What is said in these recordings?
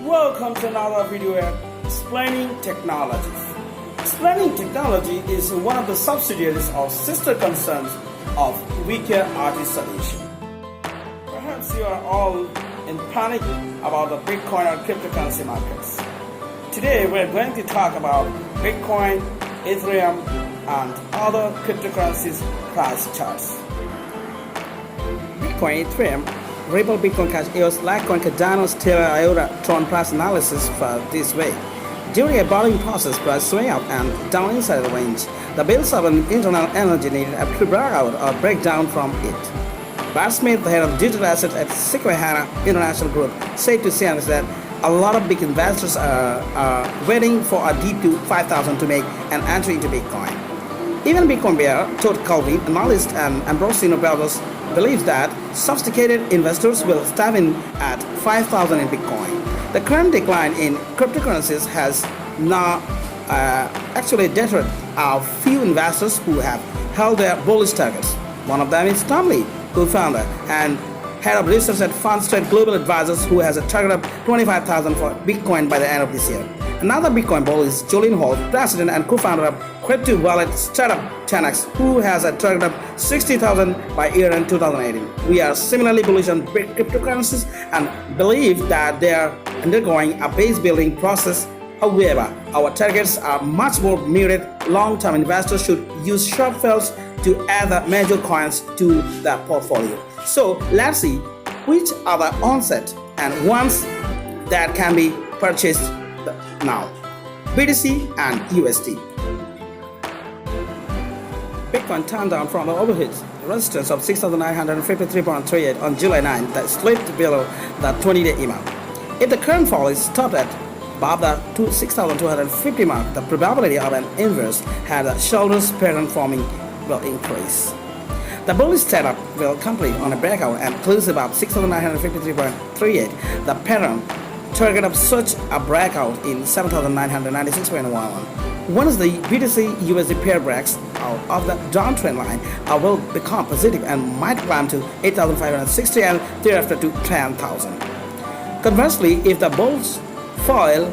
Welcome to another video explaining technology. Explaining technology is one of the subsidiaries or sister concerns of weaker RT Solution. Perhaps you are all in panic about the Bitcoin or cryptocurrency markets. Today we're going to talk about Bitcoin, Ethereum, and other cryptocurrencies price charts. Bitcoin, Ethereum, Ripple, Bitcoin Cash, EOS, Litecoin, Cardano, Stellar, IOTA, Tron price analysis for this way. During a bottoming process, price swing up and down inside the range. The builds of an internal energy needed a pre-breakout or breakdown from it. Bart Smith, the head of digital assets at Susquehanna International Group, said to CNBC that a lot of big investors are waiting for a dip to 5,000 to make an entry into Bitcoin. Even Bitcoin bear Todd Colvin, analyst and Ambrosino Brothers, believes that sophisticated investors will step in at 5,000 in Bitcoin. The current decline in cryptocurrencies has now actually deterred a few investors who have held their bullish targets. One of them is Tom Lee, co-founder and head of research at Fundstrat Global Advisors, who has a target of 25,000 for Bitcoin by the end of this year. Another Bitcoin bull is Julian Hosp, president and co-founder of crypto wallet startup TenX, who has a target of 60,000 by year-end 2018. We are similarly bullish on cryptocurrencies and believe that they are undergoing a base building process. However, our targets are much more muted. Long-term investors should use short fells to add the major coins to their portfolio. So let's see which are the onset and ones that can be purchased now. BTC and USD. Bitcoin turned down from the overhead resistance of 6,953.38 on July 9 that slipped below the 20-day EMA. If the current fall is stopped at above the 6,250 mark, the probability of an inverse had a shoulders pattern forming will increase. The bullish setup will complete on a breakout and close above 6,953.38. The pattern target of such a breakout in 7,996.11. Once the BTC USD pair breaks out of the downtrend line, I will become positive and might climb to 8,560 and thereafter to 10,000. Conversely, if the bulls fail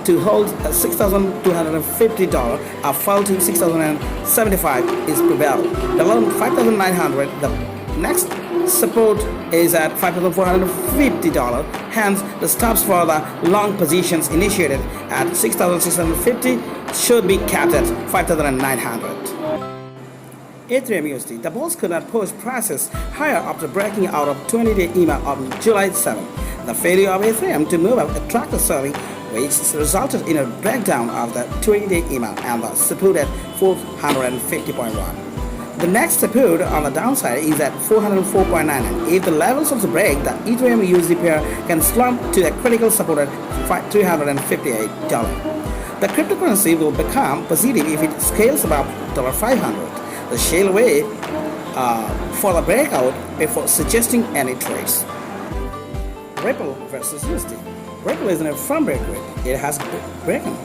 to hold $6,250, a fall to 6,075 is probable. Below 5,900, the next support is at $5,450. Hence, the stops for the long positions initiated at 6,650 should be capped at 5,900. Ethereum USD. The bulls could not push prices higher after breaking out of 20-day EMA on July 7. The failure of Ethereum to move up attracted selling, which resulted in a breakdown of the 20-day EMA and the support at 450.1. The next support on the downside is at 404.9, and if the levels of the break, the Ethereum USD pair can slump to the critical support at $358. The cryptocurrency will become positive if it scales above $500. The shale way for the breakout before suggesting any trades. Ripple versus USD. Ripple is in a firm break rate. It has broken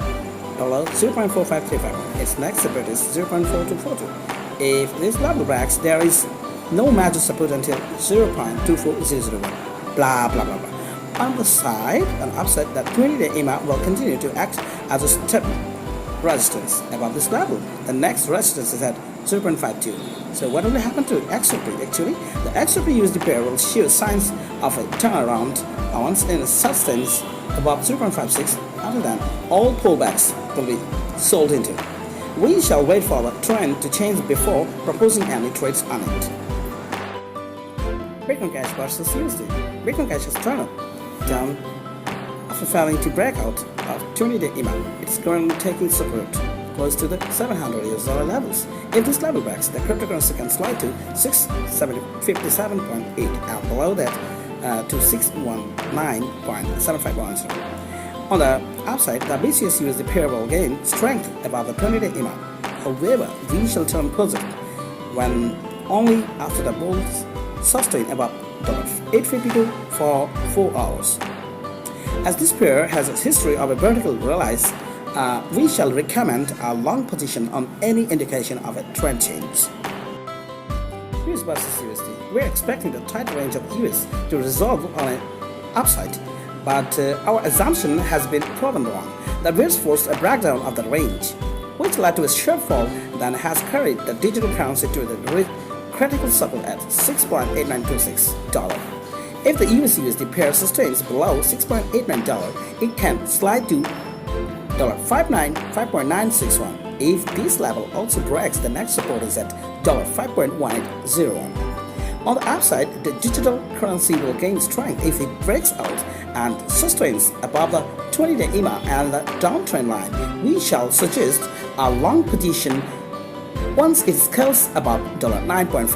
below 0.4535. Its next support is 0.4242. If this level breaks, there is no major support until 0.24001. Blah blah blah blah. On the side, an upside, that 20-day EMA will continue to act as a step resistance above this level. The next resistance is at 0.52. So what will happen to XRP? Actually, the XRP USD pair will show signs of a turnaround once it sustains above 0.56. After that, all pullbacks will be sold into. We shall wait for the trend to change before proposing any trades on it. Bitcoin Cash versus USD. Bitcoin Cash has turned down after failing to break out of 20-day EMA. It's currently taking support close to the $700 levels. If this level breaks, the cryptocurrency can slide to 657.8 and below that to 619.75. On the upside, the BCS USD pair will gain strength above the 20-day EMA. However, we shall turn positive when only after the bulls sustain above $852 for 4 hours. As this pair has a history of a vertical release, we shall recommend a long position on any indication of a trend change. US versus USD. We're expecting the tight range of US to resolve on an upside. but our assumption has been proven wrong. The bears forced a breakdown of the range, which led to a shortfall that has carried the digital currency to the critical support at $6.8926. If the USD pair sustains below $6.89, it can slide to $5.961. If this level also breaks, the next support is at $5.1801. On the upside, the digital currency will gain strength if it breaks out and sustains above the 20-day EMA and the downtrend line. We shall suggest a long position once it scales above $9.5.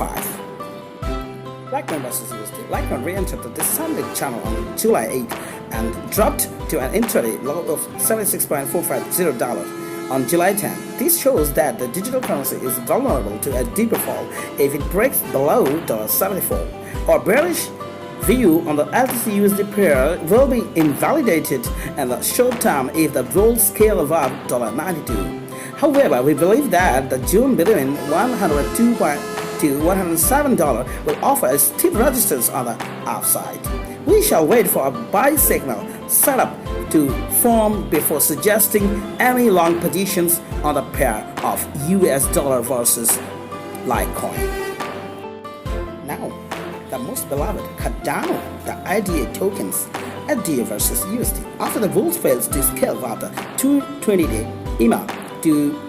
Litecoin versus USD. Litecoin re-entered the descending channel on July 8 and dropped to an intraday low of $76.450 on July 10. This shows that the digital currency is vulnerable to a deeper fall if it breaks below $74. Our bearish view on the LTC-USD pair will be invalidated in the short term if the bull scale above $92. However, we believe that the June between $102 to $107 will offer a steep resistance on the upside. We shall wait for a buy signal setup to form before suggesting any long positions on the pair of US dollar versus Litecoin. Now, the most beloved Cardano, the IDA tokens, IDA versus USD. After the bulls fails to scale above the 220-day EMA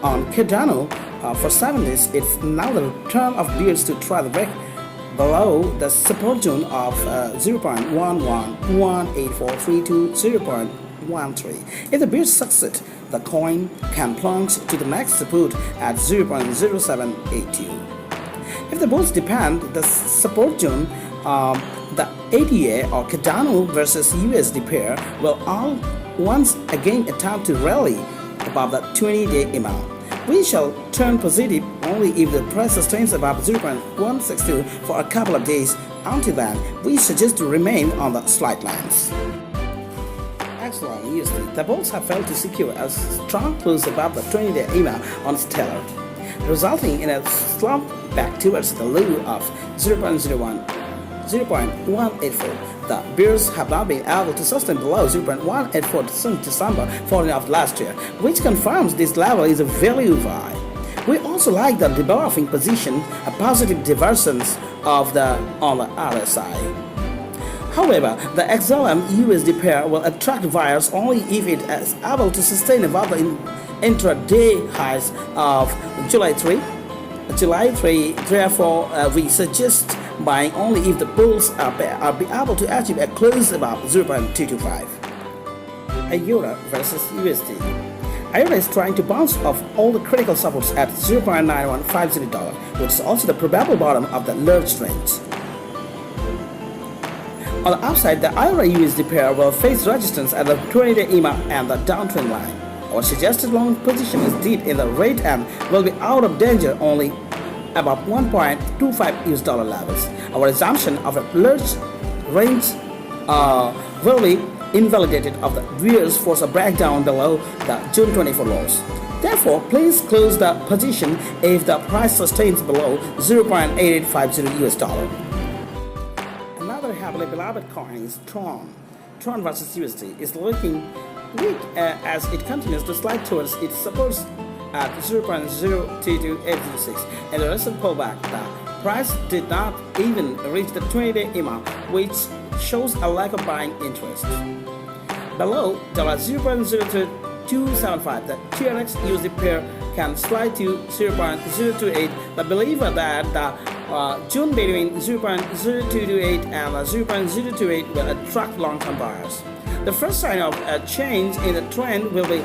on Cardano for 7 days, it's now the return of bears to try to break below the support zone of 0.111843 to 0.13. If the bears succeed, the coin can plunge to the next support at 0.0782. If the bulls depend the support zone, the ADA or Cardano versus USD pair will all once again attempt to rally above the 20-day EMA. We shall turn positive only if the price sustains above 0.162 for a couple of days. Until then, we suggest to remain on the sidelines. Excellent USD. The bulls have failed to secure a strong close above the 20-day EMA on Stellar, resulting in a slump back towards the low of 0.184. The bears have not been able to sustain below 0.184 since December 14 of last year, which confirms this level is a value buy. We also like the developing position, a positive divergence on the other side. However, the XLM USD pair will attract buyers only if it is able to sustain above the intraday highs of July 3. Therefore, we suggest buying only if the bulls are be able to achieve a close above 0.225. Euro versus USD. Euro is trying to bounce off all the critical supports at $0.9150, which is also the probable bottom of the large range. On the upside, the Euro USD pair will face resistance at the 20-day EMA and the downtrend line. Our suggested long position is deep in the rate and will be out of danger only above 1.25 US dollar levels. Our assumption of a large range will be invalidated if the bears force a breakdown below the June 24 lows. Therefore, please close the position if the price sustains below 0.8850 US dollar. Another heavily beloved coin is Tron. Tron versus USD is looking weak as it continues to slide towards its supports at 0.022806. In the recent pullback, the price did not even reach the 20-day EMA, which shows a lack of buying interest. Below $0.02275, the TenX USD pair can slide to 0.028. The believer that the June between 0.0228 and 0.028 will attract long-term buyers. The first sign of a change in the trend will be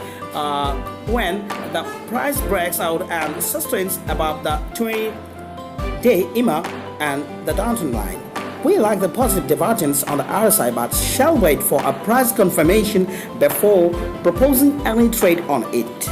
when the price breaks out and sustains above the 20-day EMA and the downtrend line. We like the positive divergence on the other side, but shall wait for a price confirmation before proposing any trade on it.